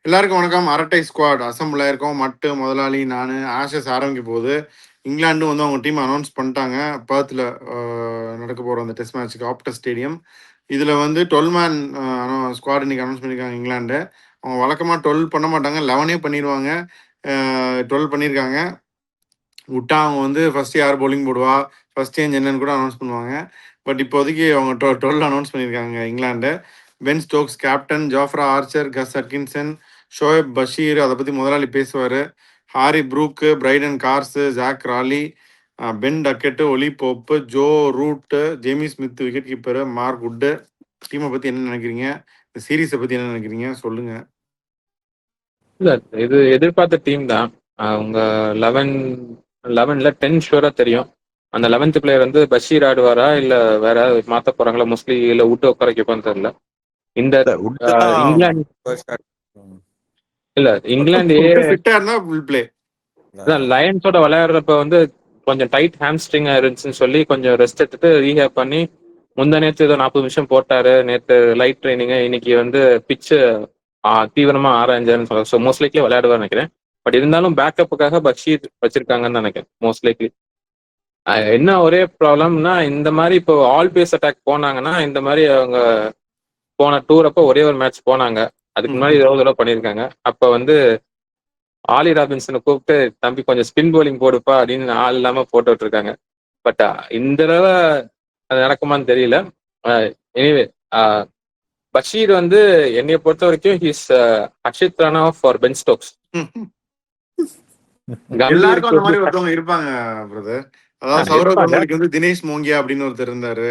எல்லாருக்கும் வணக்கம். அரட்டை ஸ்குவாட் அசம்பிள் ஆயிருக்கோம். மட்டு, முதலாளி, நானு. ஆஷஸ் ஆரம்பிக்க போகுது. இங்கிலாந்து வந்து அவங்க டீம் அனௌன்ஸ் பண்ணிட்டாங்க. பர்த்தில் நடக்க போகிற அந்த டெஸ்ட் மேட்ச்சுக்கு ஆப்டஸ் ஸ்டேடியம். இதில் வந்து 12 மேன் ஸ்குவாட் இன்னைக்கு அனௌன்ஸ் பண்ணியிருக்காங்க இங்கிலாந்து. அவங்க வழக்கமாக 12 பண்ண மாட்டாங்க, 11 பண்ணிடுவாங்க. 12 பண்ணியிருக்காங்க. விட்டா அவங்க வந்து ஃபர்ஸ்ட் யார் பவுலிங் போடுவா, ஃபர்ஸ்ட் சேஞ்ச் என்னன்னு கூட அனௌன்ஸ் பண்ணுவாங்க. பட் இப்போதைக்கு அவங்க 12 அனௌன்ஸ் பண்ணியிருக்காங்க England. Ben Stokes captain, Jofra Archer, Gus Atkinson, Shoaib Bashir, அதை பற்றி முதலாளி பேசுவார். Harry Brook, Brydon Carse, Zak Crawley, Ben Duckett, Ollie Pope, Joe Root, Jamie Smith wicketkeeper, Mark Wood. டீமை பற்றி என்ன நினைக்கிறீங்க? இந்த சீரீஸை பற்றி என்ன நினைக்கிறீங்க சொல்லுங்க. இல்ல இது எதிர்பார்த்த டீம் தான். அவங்க 11ல 10 ஷூரா தெரியும். அந்த 11th பிளேயர் வந்து பஷீர் ஆடுவாரா இல்ல வேற யாராவது மாத்த போறாங்களா, மோஸ்ட்லி இல்ல விட்டு உட்கார வைப்பான்னு தெரியல. இந்த இங்கிலாந்து இல்ல இங்கிலாந்து ஃபிட்டா இருந்தா ஃபுல் பிளே. லயன்ஸோட விளையாடுறப்ப வந்து கொஞ்சம் டைட் ஹாம்ஸ்ட்ரிங்கா இருந்துச்சுன்னு சொல்லி கொஞ்சம் ரெஸ்ட் எடுத்துட்டு ரீஹேப் பண்ணி முந்தா நேற்று ஏதோ 40 நிமிஷம் போட்டாரு. நேற்று லைட் ட்ரைனிங், இன்னைக்கு வந்து பிச்சு தீவிரமா ஆராய்ஞ்சாருன்னு சொல்ல. ஸோ மோஸ்ட் லைக்லி விளையாடுவார் நினைக்கிறேன். பட் இருந்தாலும் பேக்கப்புக்காக பஷீர் வச்சிருக்காங்கன்னு நினைக்கிறேன் மோஸ்ட் லைக்லி. என்ன ஒரே ப்ராப்ளம்னா, இந்த மாதிரி இப்போ ஆல் பேஸ் அட்டாக் போனாங்கன்னா, இந்த மாதிரி அவங்க போன டூர் அப்போ ஒரே ஒரு மேட்ச் போனாங்க. அதுக்கு முன்னாடி 20 தடவை பண்ணியிருக்காங்க. அப்போ வந்து ஆலி ராபின்சனை கூப்பிட்டு தம்பி கொஞ்சம் ஸ்பின் போலிங் போடுப்பா அப்படின்னு ஆள் இல்லாம போட்டு விட்டுருக்காங்க. பட் இந்த தடவை அது நடக்குமான்னு தெரியல. எனிவே பஷீர் வந்து என்னைய பொறுத்த வரைக்கும் his Akshit Rana for Ben Stokes. எல்லாருக்கும் அந்த மாதிரி ஒருத்தவங்க இருப்பாங்க பிரதர். அதாவது சௌரவ் கங்குலிக்கு வந்து தினேஷ் மோங்கியா அப்படின்னு ஒருத்தர் இருந்தாரு.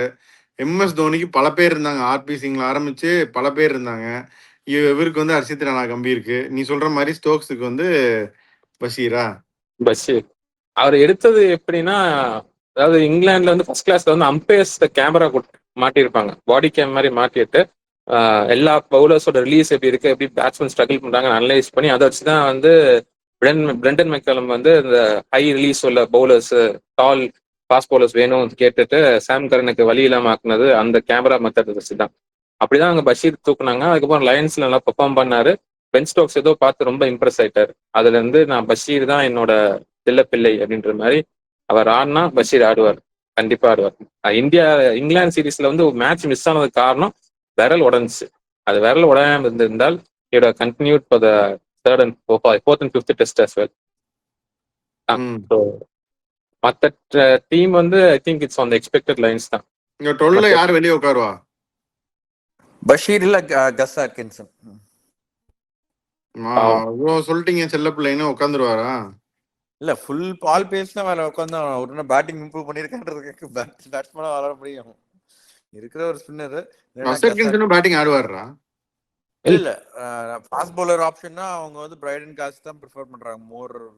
எம்எஸ் தோனிக்கு பல பேர் இருந்தாங்க. ஆர்பி சிங்ல ஆரம்பிச்சு பல பேர் இருந்தாங்க. இவருக்கு வந்து ஹர்ஷித் ராணா கம்பீருக்கு. நீ சொல்ற மாதிரி ஸ்டோக்ஸுக்கு வந்து பஷீரா? பஷீர் அவர் எடுத்தது எப்படின்னா, அதாவது இங்கிலாந்துல வந்து ஃபர்ஸ்ட் கிளாஸ்ல வந்து அம்பையர்ஸ் கேமரா மாட்டியிருப்பாங்க, பாடி கேம் மாதிரி மாட்டிட்டு எல்லா பவுலர்ஸோட ரிலீஸ் எப்படி இருக்கு, எப்படி பேட்ஸ்மேன் ஸ்ட்ரகிள் பண்றாங்க அனலைஸ் பண்ணி அதை வச்சுதான் வந்து பிரெண்டன் மெக்கலம் வந்து இந்த ஹை ரிலீஸ் உள்ள பவுலர்ஸ், டால் ஃபாஸ்ட் பவுலர்ஸ் வேணும் கேட்டுட்டு சாம் கரனுக்கு வழி இல்லாம ஆக்குனது அந்த கேமரா மெத்தட் வச்சுதான். அப்படிதான் அவங்க பஷீர் தூக்குனாங்க. அதுக்கப்புறம் லயன்ஸ்ல நல்லா பெர்ஃபார்ம் பண்ணாரு. பென் ஸ்டோக்ஸ் ஏதோ பார்த்து ரொம்ப இம்ப்ரெஸ் ஆயிட்டாரு. அதுல இருந்து நான் பஷீர் தான் என்னோட பிள்ளை அப்படின்ற மாதிரி அவர் ஆடினா பஷீர் ஆடுவார், கண்டிப்பா ஆடுவார். இங்கிலாந்து சீரீஸ்ல வந்து ஒரு மேட்ச் மிஸ் ஆனதுக்கு காரணம் விரல் உடஞ்சிச்சு. அது விரல் உடையாம இருந்திருந்தால் இதோட continued for the third and fourth and fifth test as well. So மத்த டீம் வந்து I think it's on the expected lines தான். இங்க 12ல யார் வெளிய உட்காருவா? பஷீர் இல்ல கஸ் அட்கின்சன். சொல்லிட்டீங்க செல்ல பிள்ளைன்னு உட்காந்துருவாரா? இல்ல ஃபுல் பால் பேஸ்னா வேற உட்காந்து ஒரு பேட்டிங் இம்ப்ரூவ் பண்ணிருக்கான்றதுக்கு பேட்ஸ்மேனா வளர முடியும். இருக்கிற ஒரு ஸ்பின்னர் பேட்டிங் ஆடுவாரா? இல்ல ஃபாஸ்ட் பவுலர் ஆப்ஷன்னா அவங்க வந்து பிரைடன் காஸ் தான் ப்ரிஃபர் பண்றாங்க.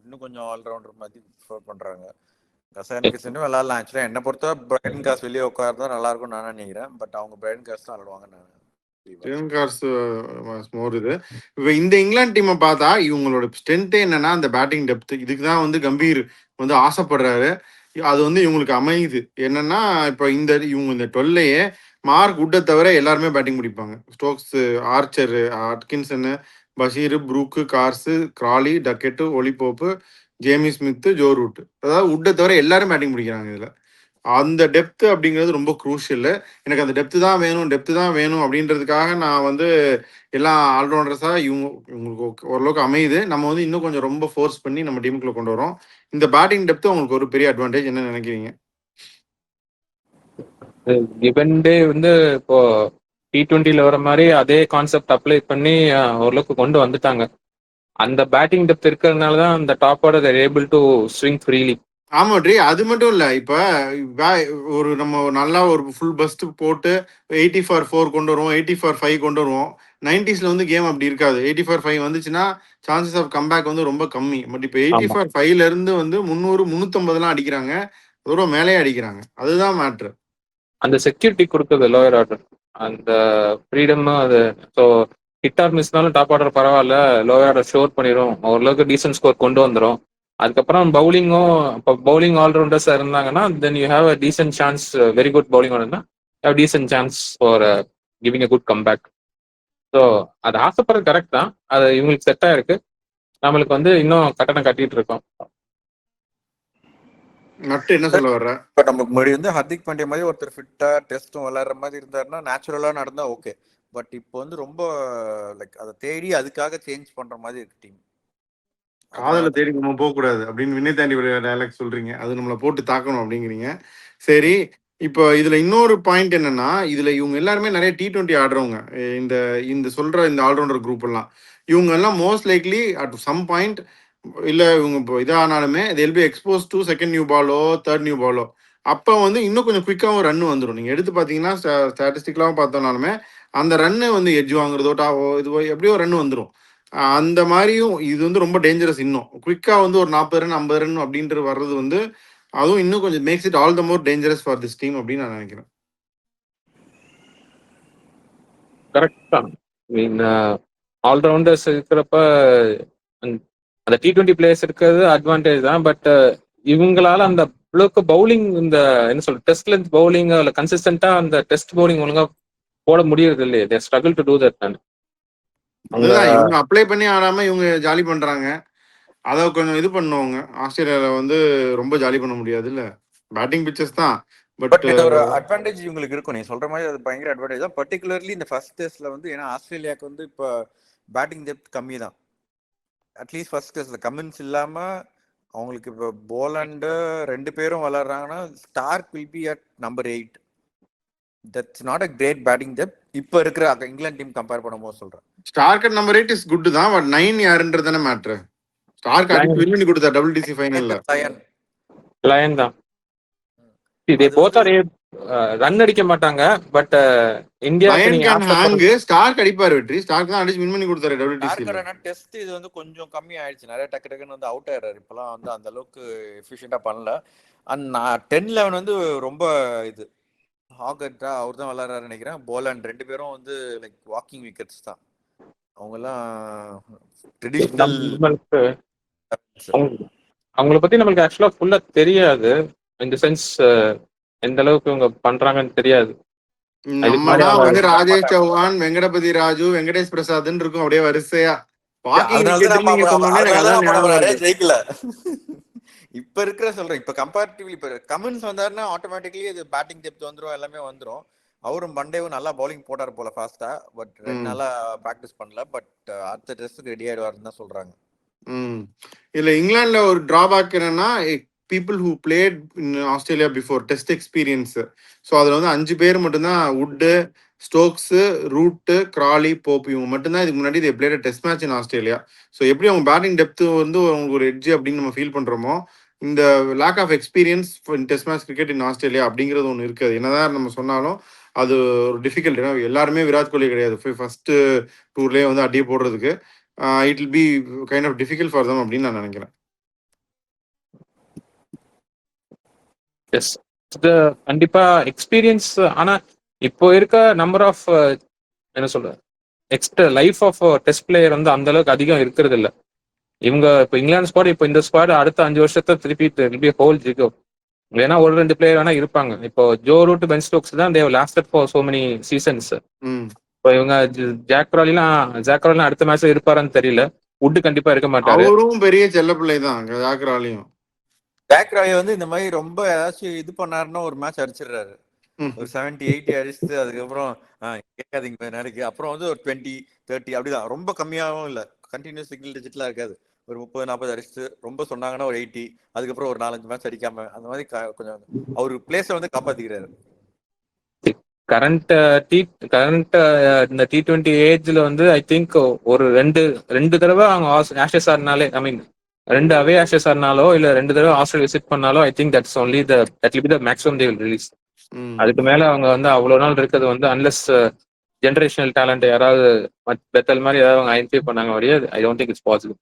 இன்னும் கொஞ்சம் ஆல்ரவுண்டர் மாதிரி ப்ரிஃபர் பண்றாங்க. கசான் விளையாடலாம். ஆக்சுவலா என்ன பொறுத்த பிரைடன் காஸ் வெளியே உட்கார்ந்தா நல்லா இருக்கும் நான் நினைக்கிறேன். பட் அவங்க பிரைடன் காஸ் தான் ஆடுவாங்க. இப்போ இந்த இங்கிலாந்து டீமை பார்த்தா இவங்களோட ஸ்ட்ரென்த்தே என்னன்னா அந்த பேட்டிங் டெப்த். இதுக்குதான் வந்து கம்பீர் வந்து ஆசைப்படுறாரு. அது வந்து இவங்களுக்கு அமையுது. என்னன்னா இப்போ இவங்க இந்த 12லையே மார்க் வுட்டை தவிர எல்லாருமே பேட்டிங் பிடிப்பாங்க. Stokes, Archer, Atkinson, Bashir, Brook, Carse, Crawley, Duckett, Ollie Pope, Jamie Smith, Joe Root. அதாவது வுட்டை தவிர எல்லாரும் பேட்டிங் பிடிக்கிறாங்க. இதில் அந்த டெப்த் அப்படிங்கிறது ரொம்ப குரூஷியல். எனக்கு அந்த டெப்த் தான் வேணும் அப்படின்றதுக்காக நான் வந்து எல்லாம் ஆல்ரவுண்டர்ஸாக இவங்களுக்கு ஓரளவுக்கு அமையுது. நம்ம வந்து இன்னும் கொஞ்சம் ரொம்ப ஃபோர்ஸ் பண்ணி நம்ம டீமுக்குள்ள கொண்டு வரோம். இந்த பேட்டிங் டெப்த் உங்களுக்கு ஒரு பெரிய அட்வான்டேஜ். என்ன நினைக்கிறீங்க? கிவன் டே வந்து இப்போ T20ல வர மாதிரி அதே கான்செப்ட் அப்ளை பண்ணி ஓரளவுக்கு கொண்டு வந்துட்டாங்க. அந்த பேட்டிங் டெப்த் இருக்கிறதுனால தான் அந்த top order able to swing freely. ஆமாட்ரி, அது மட்டும் இல்லை. இப்போ ஒரு நம்ம நல்லா ஒரு ஃபுல் பஸ்ட் போட்டு 80/4 கொண்டு வருவோம், 80/5 கொண்டு வருவோம். 90ஸ்ல வந்து கேம் அப்படி இருக்காது. 80/5 வந்துச்சுன்னா சான்சஸ் ஆஃப் கம்பேக் வந்து ரொம்ப கம்மி. பட் இப்போ 80/5ல இருந்து வந்து 300, 350 அடிக்கிறாங்க. அதோட மேலேயே அடிக்கிறாங்க. அதுதான் மேட்ரு. அந்த செக்யூரிட்டி கொடுக்குது லோயர் ஆர்டர், அந்த ஃப்ரீடம். அது ஸோ ஹிட் ஆர் மிஸ்னாலும் டாப் ஆர்டர் பரவாயில்ல, லோயர் ஆர்டர் ஷோர் பண்ணிடும், ஓரளவுக்கு டீசென்ட் ஸ்கோர் கொண்டு வந்துடும். அதுக்கப்புறம் பவுலிங் ஆல்ரவுண்டர்ஸ் இருந்தாங்கன்னா then you have a decent chance. Very good bowling இருந்தா have decent chance for giving a good comeback. So அது ஆசைப்படுறது கரெக்ட் தான். அது இவங்களுக்கு செட் ஆயிருக்கு. நம்மளுக்கு வந்து இன்னும் கட்டணம் கட்டிட்டு இருக்கோம். நட்டு என்ன சொல்ல வர்ற? இப்போ நமக்கு முன்னாடி வந்து ஹர்திக் பாண்டியா மாதிரி ஒருத்தர் ஃபிட்டா டெஸ்ட்டும் விளையாடுற மாதிரி இருந்தாருன்னா நேச்சுரலா நடந்தா ஓகே. பட் இப்போ வந்து ரொம்ப லைக் அதை தேடி அதுக்காக சேஞ்ச் பண்ற மாதிரி இருக்கு டீம். காதல தேடி நம்ம போகக்கூடாது அப்படின்னு வினய் தாண்டி டைலாக் சொல்றீங்க. அது நம்மளை போட்டு தாக்கணும் அப்படிங்கிறீங்க. சரி, இப்போ இதுல இன்னொரு பாயிண்ட் என்னன்னா, இதுல இவங்க எல்லாருமே நிறைய T20 ஆடுறவங்க. இந்த இந்த சொல்ற இந்த ஆல்ரவுண்டர் குரூப் எல்லாம் இவங்க எல்லாம் most likely at some point இல்ல இவங்க இப்போ இதானாலுமே they'll be exposed to second new பாலோ தேர்ட் நியூ பாலோ. அப்போ வந்து இன்னும் கொஞ்சம் குயிக்காகவும் ரன் வந்துடும். நீங்க எடுத்து பார்த்தீங்கன்னா ஸ்டாட்டிஸ்டிக்லாம் பார்த்தோம்னாலுமே அந்த ரன்னு வந்து எட்ஜ் வாங்குறதோ இது எப்படியோ ரன் வந்துடும். அந்த மாதிரியும் இது வந்து ரொம்ப டேஞ்சரஸ். இன்னும் குயிக்காக வந்து ஒரு 40 ரன் 50 ரன் அப்படின்ட்டு வர்றது வந்து அதுவும் இன்னும் கொஞ்சம் makes it all the more dangerous for this team அப்படின்னு நான் நினைக்கிறேன். கரெக்ட் தான். மீன் ஆல்ரவுண்டர்ஸ் இருக்கிறப்ப அந்த T20 பிளேயர்ஸ் இருக்கிறது அட்வான்டேஜ் தான். பட் இவங்களால அந்த அளவுக்கு பவுலிங் இந்த என்ன சொல்ற டெஸ்ட் லென்த் பவுலிங் இல்ல கன்சிஸ்டன்டா அந்த டெஸ்ட் பவுலிங் ஒழுங்கா போட முடியறது இல்லையே. They struggle to do that. அதுதான் இவங்க அப்ளை பண்ணி ஆடாம இவங்க ஜாலி பண்றாங்க. அதை கொஞ்சம் இது பண்ணுவாங்க. ஆஸ்திரேலியால வந்து ரொம்ப ஜாலி பண்ண முடியாது இல்ல. பேட்டிங் பிச்சஸ் தான். பட் இது ஒரு அட்வான்டேஜ் இவங்களுக்கு இருக்கும். நீ சொல்ற மாதிரி அது பயங்கர அட்வான்டேஜ் தான். பர்டிகுலர்லி இந்த ஃபர்ஸ்ட் டெஸ்ட்ல வந்து ஏன்னா ஆஸ்திரேலியாவுக்கு வந்து இப்போ பேட்டிங் டெப்த் கம்மி தான். அட்லீஸ்ட் ஃபர்ஸ்ட் டெஸ்ட்ல கமின்ஸ் இல்லாம அவங்களுக்கு இப்போ போலண்டு 2 பேரும் விளையாடுறாங்கன்னா Starc will be at number 8. That's not a great batting depth இப்போ இருக்கிற இங்கிலாந்து டீம் கம்பேர் பண்ணும்போது சொல்றேன். Starc at number 8 is good தான். பட் 9 யாருன்றது தானே மேட்ரு. ஸ்டார்க் அடிச்சு வின் பண்ணி கொடுத்தா WTC ஃபைனல்ல லயன் தான். இதே போத் ஆர் ரன் அடிக்க மாட்டாங்க. பட் இந்தியா ஸ்டார்க் அடிப்பார். வெற்றி ஸ்டார்க் தான் அடிச்சு வின் பண்ணி கொடுத்தாரு WTC. டெஸ்ட் இது வந்து கொஞ்சம் கம்மி ஆயிடுச்சு. நிறைய டக்கு டக்குன்னு வந்து அவுட் ஆயிடுறாரு. இப்பெல்லாம் வந்து அந்த அளவுக்கு எஃபிஷியண்டா பண்ணல. அண்ட் 10-11 வந்து ரொம்ப இது ஹாகர்டா அவர் தான் விளையாடுறாரு நினைக்கிறேன். போலண்ட் 2 பேரும் வந்து லைக் வாக்கிங் விக்கெட்ஸ் தான். அவங்க எல்லாம் ட்ரெடிஷனல். அவங்கள பத்தி நம்மளுக்கு ஆக்சுவலா ஃபுல்லா தெரியாது. இந்த சென்ஸ் எந்த அளவுக்கு இவங்க பண்றாங்கன்னு தெரியாது. வந்து ராஜேஷ் சௌஹான், வெங்கடபதி ராஜு, வெங்கடேஷ் பிரசாத்னு இருக்கும் அப்படியே வரிசையா. ஜெயிக்கல. இப்ப இருக்கிற சொல்றேன். இப்ப கம்பேரிட்டிவ்லி இப்ப கமின்ஸ் வந்தாருன்னா ஆட்டோமேட்டிக்லி இது பேட்டிங் டெப்த் வந்துரும், எல்லாமே வந்துரும். அவரும் மண்டேவும் நல்லா பவுலிங் போட்டார் போல ஃபாஸ்டா. பட் 2 நாளா பிராக்டிஸ் பண்ணல. பட் அடுத்த டெஸ்ட்க்கு ரெடி ஆயிடுவாருன்னு தான் சொல்றாங்க. இதுல இங்கிலாந்துல ஒரு டிராபேக் என்னன்னா people who played in Australia before test experience. So அதில் வந்து 5 பேர் மட்டும்தான், Wood, Stokes, Root, Crawley, Pope இவங்க மட்டும்தான் இதுக்கு முன்னாடி இது played test match in Australia. So எப்படி அவங்க பேட்டிங் டெப்த் வந்து அவங்களுக்கு ஒரு எட்ஜ் அப்படின்னு நம்ம ஃபீல் பண்ணுறோமோ, இந்த lack of experience in test match cricket in Australia அப்படிங்கிறது ஒன்று இருக்குது. என்னதான் நம்ம சொன்னாலும் அது ஒரு டிஃபிகல்ட். ஏன்னா எல்லாருமே விராட் கோலி கிடையாது. ஃபர்ஸ்ட் டூர்லேயே வந்து அடியே போடுறதுக்கு it will be kind of difficult for them அப்படின்னு நான் நினைக்கிறேன். கண்டிப்பா எக்ஸ்பீரியன்ஸ். ஆனா இப்போ இருக்க நம்பர் ஆஃப் என்ன சொல்ற extra life of test player வந்து அந்த அளவுக்கு அதிகம் இருக்கிறது இல்ல. இவங்க இப்போ இங்கிலாந்து ஸ்குவாட், இப்போ இந்த ஸ்குவாட் அடுத்த 5 வருஷத்தை திருப்பி ஹோல் ஜிகோ. ஏன்னா ஒரு 2 பிளேயர் வேணா இருப்பாங்க. இப்போ ஜோ ரூட், பென் ஸ்டோக்ஸ் தான் they've lasted for so many seasons. இப்போ இவங்க ஜாக் ராலிலாம் அடுத்த மேட்ச்ல இருப்பாரான்னு தெரியல. வுட் கண்டிப்பா இருக்க மாட்டாரு. அவரும் பெரிய செல்ல பிள்ளை தான் ஜாக் ராலியும். ஜாக் ராய் வந்து இந்த மாதிரி ரொம்ப ஏதாச்சும் இது பண்ணாருன்னா ஒரு மேட்ச் அடிச்சிடுறாரு. ஒரு 70-80 அடிச்சுட்டு அதுக்கப்புறம் கேட்காதீங்க நாளைக்கு. அப்புறம் வந்து ஒரு 20-30 அப்படிதான். ரொம்ப கம்மியாகவும் இல்லை. கண்டினியூஸ் சிங்கிள் டிஜிட்லாம் இருக்காது. ஒரு 30-40 அடிச்சுட்டு ரொம்ப சொன்னாங்கன்னா ஒரு 80. அதுக்கப்புறம் ஒரு 4-5 மேட்ச் அடிக்காம அந்த மாதிரி கொஞ்சம் அவர் பிளேஸை வந்து காப்பாத்திக்கிறாரு. கரண்ட் இந்த T20 ஏஜ்ல வந்து ஐ திங்க் ஒரு ரெண்டு தடவை அவங்க ஆஷஸ் ஆடினாலே, ஐ மீன் 2 அவே ஆஷஸ் ஆடினாலோ இல்ல 2 தடவை ஆஸ்திரேலியா விசிட் பண்ணாலோ I think that's only that will be the maximum they will release. அதுக்கு மேல அவங்க வந்து அவ்வளவு நாள் இருக்கிறது வந்து அன்லெஸ் ஜெனரேஷனல் டேலண்ட் யாராவது பெத்தல் மாதிரி ஏதாவது அவங்க ஐடென்டிஃபை பண்ணாங்க வரையா I don't think it's possible.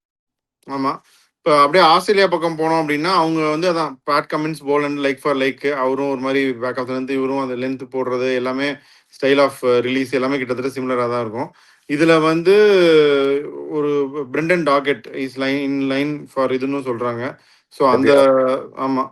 ஆமா, இப்போ அப்படியே ஆஸ்திரேலியா பக்கம் போனோம் அப்படின்னா அவங்க வந்து அதான் Pat Cummins Poland like for like. அவரும் ஒரு மாதிரி பேக் ஆஃப் லென்த், இவரும் அந்த லென்த் போடுறது எல்லாமே ஸ்டைல் ஆஃப் ரிலீஸ் எல்லாமே கிட்டத்தட்ட சிமிலராக தான் இருக்கும். இதுல வந்து ஒரு Brendan docket is line for இதுன்னு சொல்றாங்க. ஸோ அந்த ஆமா.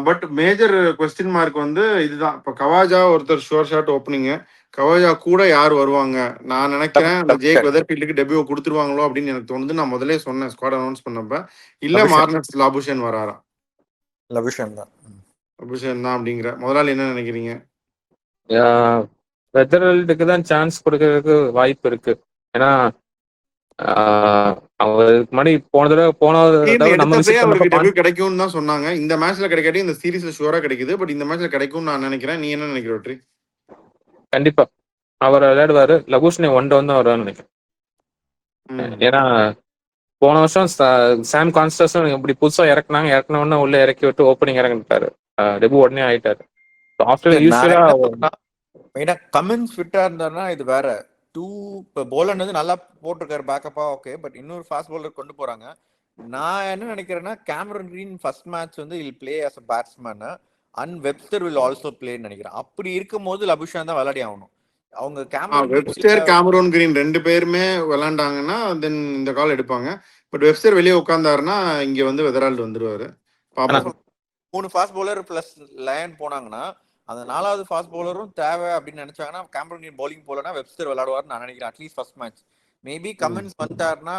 பட் மேஜர் கொஸ்டின் மார்க் வந்து இதுதான். இப்போ கவாஜா ஒருத்தர் ஷோர் ஷாட் ஓப்பனிங்கு, கவாஜா கூட யார் வருவாங்க? நான் நினைக்கிறேன் அந்த ஜேக் வெதர்ஃபீல்டுக்கு டெபியூ குடுத்துருவாங்களோ அப்படின்னு எனக்கு தோணுது. நான் முதல்லயே சொன்னேன் ஸ்குவாட் அனௌன்ஸ் பண்ணப்ப. இல்ல லபுஷன். மார்னஸ் லாபுஷன் வராராம். லபுஷன் தான். லாபுஷன் தான் அப்படிங்கிற. முதலாளி என்ன நினைக்கிறீங்க? வெதர்வேல்டுக்கு தான் சான்ஸ் கொடுக்கறதுக்கு வாய்ப்பு இருக்கு. ஏன்னா அவருக்கு முன்னாடி போன தடவை நம்ம எடுத்தப்பே விசிட் அவருக்கு பண்ணப்ப டெபியூ கிடைக்கும்னு தான் சொன்னாங்க. இந்த மேட்ச்ல கிடைக்காட்டி இந்த சீரிஸ்ல ஷூரா கிடைக்குது. பட் இந்த மேட்ச்ல கிடைக்கும்னு நான் நினைக்கிறேன். நீ என்ன நினைக்கிற வெற்றி? கண்டிப்பா அவர் விளையாடுவாரு. லபுஷனை ஒன் டவுன் தான் வருவான்னு நினைக்கிறேன். ஏன்னா போன வருஷம் சாம் கான்ஸ்டன்ஸும் இப்படி புதுசா இறக்குன உடனே உள்ள இறக்கி விட்டு ஓப்பனிங் இறங்கிட்டாரு. டெபு உடனே ஆயிட்டாரு. மெயினா கமின்ஸ் ஃபிட்டா இருந்தாருன்னா இது வேற. இப்போ போலன் வந்து நல்லா போட்டிருக்காரு பேக்கப்பா, ஓகே. பட் இன்னொரு ஃபாஸ்ட் பவுலர் கொண்டு போறாங்க. நான் என்ன நினைக்கிறேன்னா கேமரன் கிரீன் ஃபர்ஸ்ட் மேட்ச் வந்து will play as a batsman and Webster will also பிளேன்னு நினைக்கிறேன். அப்படி இருக்கும்போது லபுஷான் தான் விளையாடி ஆகணும். அவங்க வெப்ஸ்டர் கேமரோன் கிரீன் 2 பேருமே விளையாண்டாங்கன்னா தென் இந்த கால் எடுப்பாங்க. பட் வெப்ஸ்டர் வெளியே உட்கார்ந்தாருன்னா இங்க வந்து வெதரால்டு வந்துருவாரு. 3 ஃபாஸ்ட் பவுலர் பிளஸ் லயன் போனாங்கன்னா அந்த 4வது ஃபாஸ்ட் பவுலரும் தேவை அப்படின்னு நினைச்சாங்கன்னா கேமரன் கிரீன் பவுலிங் போலனா வெப்ஸ்டர் விளையாடுவார்னு நான் நினைக்கிறேன். At least first match. Maybe Cummins வந்தாருன்னா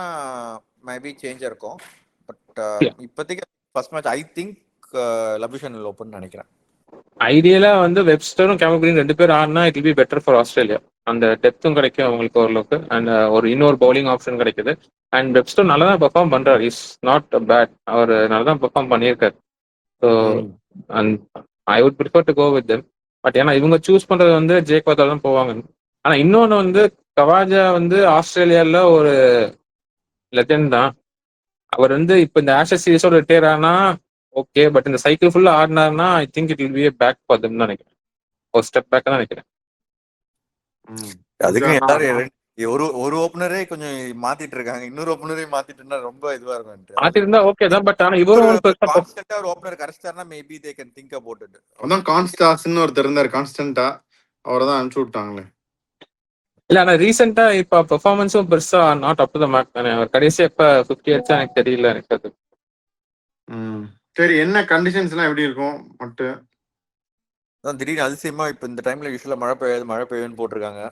மேபி சேஞ்ச் இருக்கும். பட் இப்போதைக்கு first match I think Labuschagne will open நினைக்கிறேன். ஐடியலா வந்து வெப்ஸ்டரும் கேமரன் கிரீன் 2 பேர் ஆடினா it will be better for Australia. அந்த டெப்த்தும் கிடைக்கும் அவங்களுக்கு ஓரளவுக்கு. அண்ட் ஒரு இன்னொரு பவுலிங் ஆப்ஷன் கிடைக்குது. அண்ட் வெப்ஸ்டர் நல்லா தான் பெர்ஃபார்ம் பண்றாரு. Is not bad. அவர் நல்லா தான் பெர்ஃபார்ம் பண்ணியிருக்காரு. So and I would prefer to go with them. But ஏன்னா இவங்க சூஸ் பண்றது வந்து ஜேக் வாத்தால தான் போவாங்க. ஆனா இன்னொன்னு வந்து கவாஜா வந்து ஆஸ்திரேலியால ஒரு லெஜண்ட் தான். அவர் வந்து இப்ப இந்த ஆஷஸ் சீரிஸோட ரிட்டையர் ஆனா ஓகே. பட் இந்த சைக்கிள் ஃபுல்லா ஆடினார்னா I think it will be back for them தான் நினைக்கிறேன். ஒரு ஸ்டெப் பேக் தான் நினைக்கிறேன். அதுக்கு எல்லாரும் ஒரு ஓபனரே கொஞ்சம் மாத்திட்டு இருக்காங்க. இன்னொரு ஓபனரே மாத்திட்டுனா ரொம்ப இதுவா இருக்கும். மாத்திருந்தா ஓகே தான். பட் ஆனா இவரும் கான்ஸ்டன்ட்டா ஒரு ஓபனர் கரெக்ட்டானா maybe they can think about it. அதான் கான்ஸ்டாஸ்னு ஒருத்தர் இருந்தார் கான்ஸ்டன்ட்டா. அவரை தான் அனுப்பிச்சு விட்டாங்களே. இல்ல ஆனா ரீசெண்டா இப்ப பெர்ஃபார்மன்ஸும் பெருசா not up to the mark தானே. அவர் கடைசியா எப்ப 50 அடிச்சா எனக்கு தெரியல. எனக்கு அது சரி. என்ன கண்டிஷன்ஸ் எல்லாம் எப்படி இருக்கும் மட்டும் திடீர்னு அதிசயமா இப்போ இந்த டைம்ல யூஸ்வலா மழை பெய்யும்னு போட்டிருக்காங்க.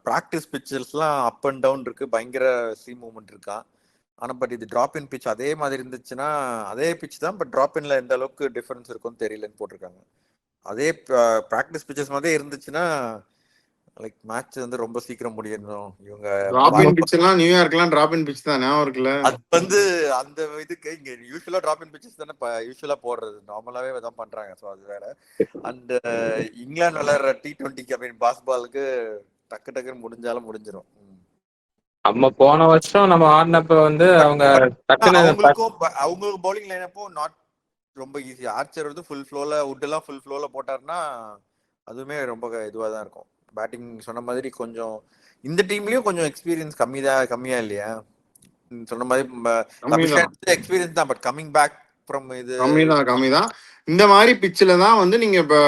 ப்ராக்டிஸ் பிச்சர்ஸ்லாம் அப் அண்ட் டவுன் இருக்கு. பயங்கர சீ மூவ்மெண்ட் இருக்கா. ஆனா பட் இது டிராப் இன் பிச் அதே மாதிரி இருந்துச்சுன்னா அதே பிச் தான். பட் டிராப் இன்ல எந்த அளவுக்கு டிஃபரன்ஸ் இருக்கும்னு தெரியலன்னு போட்டிருக்காங்க. அதே ப்ராக்டிஸ் பிச்சர்ஸ் மாதிரி இருந்துச்சுன்னா லைக் மேட்ச் வந்து ரொம்ப சீக்கிரம் முடியணும். இவங்க டிராப் இன் பிட்ச் எல்லாம் நியூயார்க்லாம் டிராப் இன் பிட்ச் தான் ஞாபகம் இருக்குல்ல. அது வந்து அந்த இதுக்கு இங்க யூசுவலா டிராப் இன் பிட்சஸ் தானே யூசுவலா போடுறது. நார்மலாவே தான் பண்றாங்க. ஸோ அது வேற. அண்ட் இங்கிலாந்து விளையாடுற T20 அப்படின்னு பாஸ்பாலுக்கு டக்கு டக்குன்னு முடிஞ்சாலும் முடிஞ்சிடும். நம்ம போன வருஷம் நம்ம ஆடினப்ப வந்து அவங்க அவங்களுக்கு பவுலிங் லைனப்போ நாட் ரொம்ப ஈஸி. ஆர்ச்சர் வந்து ஃபுல் ஃப்ளோல வுட் எல்லாம் ஃபுல் ஃப்ளோல போட்டாருன்னா அதுவுமே ரொம்ப இதுவா தான் இருக்கும். பேட்டிங் சொன்ன மாதிரி கொஞ்சம் இந்த டீம்லயும் கொஞ்சம் எக்ஸ்பீரியன்ஸ் கம்மியா இல்லையா? சொன்ன மாதிரி எக்ஸ்பீரியன்ஸ் தான். பட் கமிங் பேக் ஃப்ரம் இது கம்மிதான். இந்த மாதிரி பிச்சில் தான் வந்து நீங்க இப்போ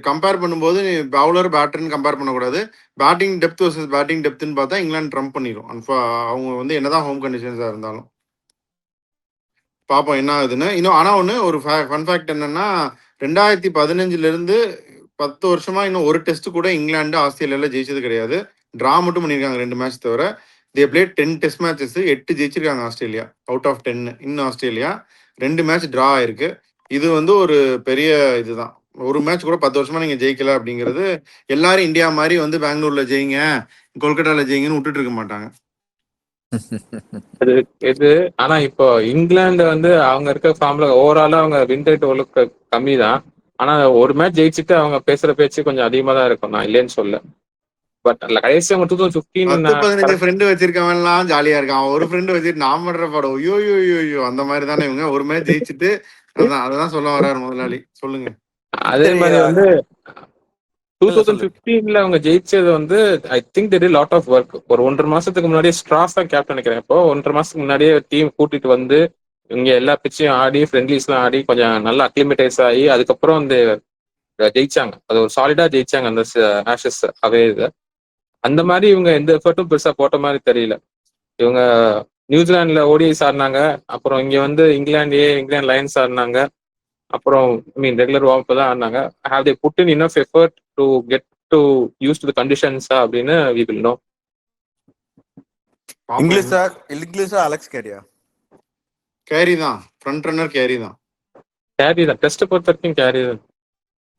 கம்பேர் பண்ணும்போது பவுலர் பேட்டர்னு கம்பேர் பண்ணக்கூடாது. பேட்டிங் டெப்த் வர்சஸ் பேட்டிங் டெப்த்னு பார்த்தா இங்கிலாந்து ட்ரம்ப் பண்ணிடும். அவங்க வந்து என்னதான் ஹோம் கண்டிஷன்ஸாக இருந்தாலும் பார்ப்போம் என்ன ஆகுதுன்னு. இன்னும் ஆனால் ஒன்று ஒரு ஃபன் ஃபேக்ட் என்னன்னா 2015 10 வருஷமா இன்னும் ஒரு டெஸ்ட் கூட இங்கிலாந்து ஆஸ்திரேலியாவில் ஜெயிச்சது கிடையாது. ட்ரா மட்டும் பண்ணியிருக்காங்க 2 மேட்ச் தவிர. தே பிளே 10 டெஸ்ட் மேட்சஸ் 8 ஜெயிச்சிருக்காங்க ஆஸ்திரேலியா அவுட் ஆஃப் 10. இன்னும் ஆஸ்திரேலியா 2 மேட்ச் ட்ரா ஆயிருக்கு. இது வந்து ஒரு பெரிய இதுதான். ஒரு மேட்ச் கூட 10 வருஷமா நீங்க ஜெயிக்கல அப்படிங்கிறது. எல்லாரும் இந்தியா மாதிரி வந்து பெங்களூர்ல ஜெயிங்க கொல்கட்டால ஜெயிங்கன்னு விட்டுட்டு இருக்க மாட்டாங்க. இது ஆனா இப்போ இங்கிலாந்து வந்து அவங்க இருக்க ஃபார்ம்ல ஓவராலா அவங்க வின் ரேட் ஓரளவுக்கு கம்மி தான். ஆனா ஒரு மேட்ச் ஜெயிச்சுட்டு அவங்க பேசுற பேச்சு கொஞ்சம் அதிகமா தான் இருக்கும். நான் இல்லைன்னு சொல்ல. பட் அதுல கடைசி அவங்க 2015 ஃப்ரெண்டு வச்சிருக்கவன்லாம் ஜாலியா இருக்கான். ஒரு ஃப்ரெண்டு வச்சுட்டு நான் பண்ற படம் ஐயோ அந்த மாதிரி தானே இவங்க ஒரு மேட்ச் ஜெயிச்சுட்டு அதான் சொல்ல வர்றாரு முதலாளி. சொல்லுங்க. அதே மாதிரி வந்து 2015 அவங்க ஜெயிச்சது வந்து I think they did lot of work. ஒரு 1.5 மாசத்துக்கு முன்னாடியே ஸ்ட்ராஸ் தான் கேப்டன் நினைக்கிறேன். இப்போ 1.5 மாசத்துக்கு முன்னாடியே டீம் கூட்டிட்டு வந்து இங்க எல்லா பிச்சையும் ஆடி ஃப்ரெண்ட்லிஸ்லாம் ஆடி கொஞ்சம் நல்லா அக்ளிமேட்டைஸ் ஆகி அதுக்கப்புறம் வந்து ஜெயிச்சாங்க. அது ஒரு சாலிடா ஜெயிச்சாங்க அந்த ஆஷஸ் அவே இது. அந்த மாதிரி இவங்க எந்த எஃபர்ட்டும் பெருசா போட்ட மாதிரி தெரியல. இவங்க நியூசிலாந்துல ஓடிஐஸ் ஆடினாங்க. அப்புறம் இங்க வந்து இங்கிலாந்து லயன்ஸ் ஆடினாங்க. அப்புறம் ரெகுலர் வார்ம் தான் ஆடினாங்க. Have they put in enough effort to get used to the தி கண்டிஷன்ஸா அப்படின்னு வி வில் நோ. இங்கிலீஷா அலெக்ஸ் கேரியா? கேரி தான், ஃப்ரண்ட் ரன்னர் கேரி தான். கேரி தான், டெஸ்ட் பொறுத்த வரைக்கும் கேரி தான்.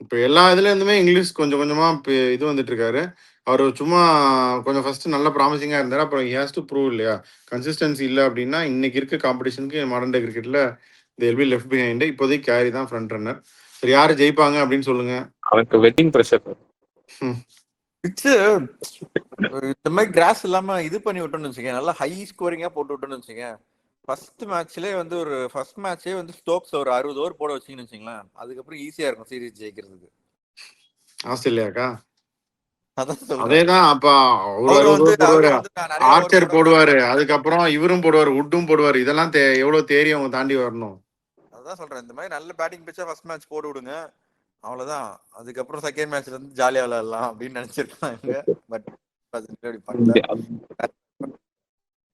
இப்போ எல்லா இதுல இருந்துமே இங்கிலீஷ் கொஞ்சம் கொஞ்சமா இது வந்துட்டு இருக்காரு. அவர் சும்மா கொஞ்சம் ஃபர்ஸ்ட் நல்ல ப்ராமிசிங்கா இருந்தாரு. அப்புறம் ஹேஸ் டு ப்ரூவ் இல்லையா, கன்சிஸ்டன்சி இல்லை அப்படின்னா இன்னைக்கு இருக்க காம்படிஷனுக்கு மாடர்ன் டே கிரிக்கெட்ல தேல் பி லெஃப்ட் பிஹைண்ட். இப்போதைக்கு கேரி தான் ஃப்ரண்ட் ரன்னர். சரி, யாரு ஜெயிப்பாங்க அப்படின்னு சொல்லுங்க. அவனுக்கு வெட்டிங் ப்ரெஷர். இந்த மாதிரி கிராஸ் இல்லாம இது பண்ணி விட்டோம்னு வச்சுக்கேன், நல்லா ஹை ஸ்கோரிங்கா போட்டு விட்டோம்னு வச்சுக்கேன், ஃபர்ஸ்ட் மேட்ச்லயே வந்து ஒரு ஃபர்ஸ்ட் மேட்சே வந்து ஸ்டோக்ஸ் ஒரு 60 ஓவர் போட வச்சிங்கன்னு வச்சுங்களேன், அதுக்கப்புறம் ஈஸியா இருக்கும் சீரிஸ் ஜெயிக்கிறதுக்கு. ஆஸ்திரேலியாக்கா? அதான் சொல்றேன். அதேதான். அப்ப அவரு வந்து ஆர்ச்சர் போடுவாரு, அதுக்கப்புறம் இவரும் போடுவாரு, வுட்டும் போடுவாரு. இதெல்லாம் எவ்வளவு தேரி அவங்க தாண்டி வரணும். அதான் சொல்றேன், இந்த மாதிரி நல்ல பேட்டிங் பிச்சா ஃபர்ஸ்ட் மேட்ச் போட்டு விடுங்க, அவ்வளவுதான். அதுக்கப்புறம் செகண்ட் மேட்ச்ல இருந்து ஜாலியா விளையாடலாம் அப்படின்னு நினைச்சிருக்காங்க. But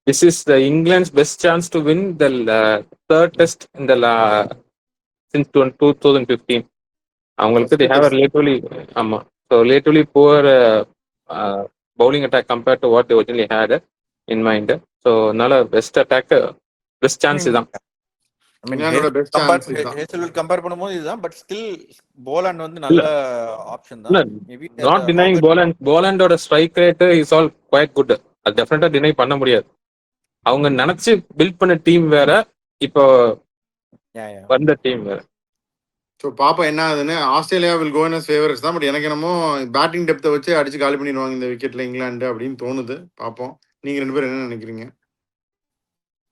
This is the England's best chance to win the third test in the since 2015. அவங்களுக்கு they have a relatively relatively poor bowling attack compared to what they originally had in mind. So நல்ல best attack, best chance இதான். Compare பண்ணும்போது இதுதான். But still Boland வந்து நல்ல option தான். Not denying போலாண்டோட strike rate is all quite good. அது டெஃபினட்டா டினை பண்ண முடியாது. அவங்க நினைச்சு பில்ட் பண்ண டீம் வேற, இப்போ வந்த டீம் வேற. ஸோ பாப்பா என்ன ஆகுதுன்னு. Australia will go in as favourites தான். பட் எனக்கு என்னமோ பேட்டிங் டெப்த்தை வச்சு அடிச்சு காலி பண்ணிடுவாங்க இந்த விக்கெட்ல இங்கிலாந்து அப்படின்னு தோணுது. பார்ப்போம். நீங்க 2 பேரும் என்ன நினைக்கிறீங்க?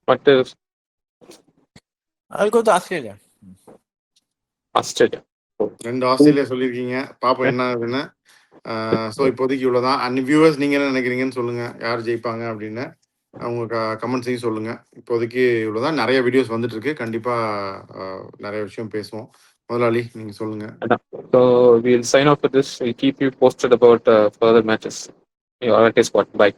பட் ஆஸ்திரேலியா 2 ஆஸ்திரேலியா சொல்லியிருக்கீங்க. பாப்போம் என்ன ஆகுதுன்னு. ஸோ இப்போதைக்கு இவ்வளோதான். அண்ட் வியூவர்ஸ் நீங்க என்ன நினைக்கிறீங்கன்னு சொல்லுங்க, யார் ஜெயிப்பாங்க அப்படின்னு அவங்க கமெண்ட்ஸையும் சொல்லுங்க. இப்போதைக்கு இவ்வளோதான். நிறைய வீடியோஸ் வந்துட்டு இருக்கு. கண்டிப்பா நிறைய விஷயம் பேசுவோம். முதலாளி நீங்க சொல்லுங்க. So we'll sign off for this. We'll keep you posted about further matches. Your Bye.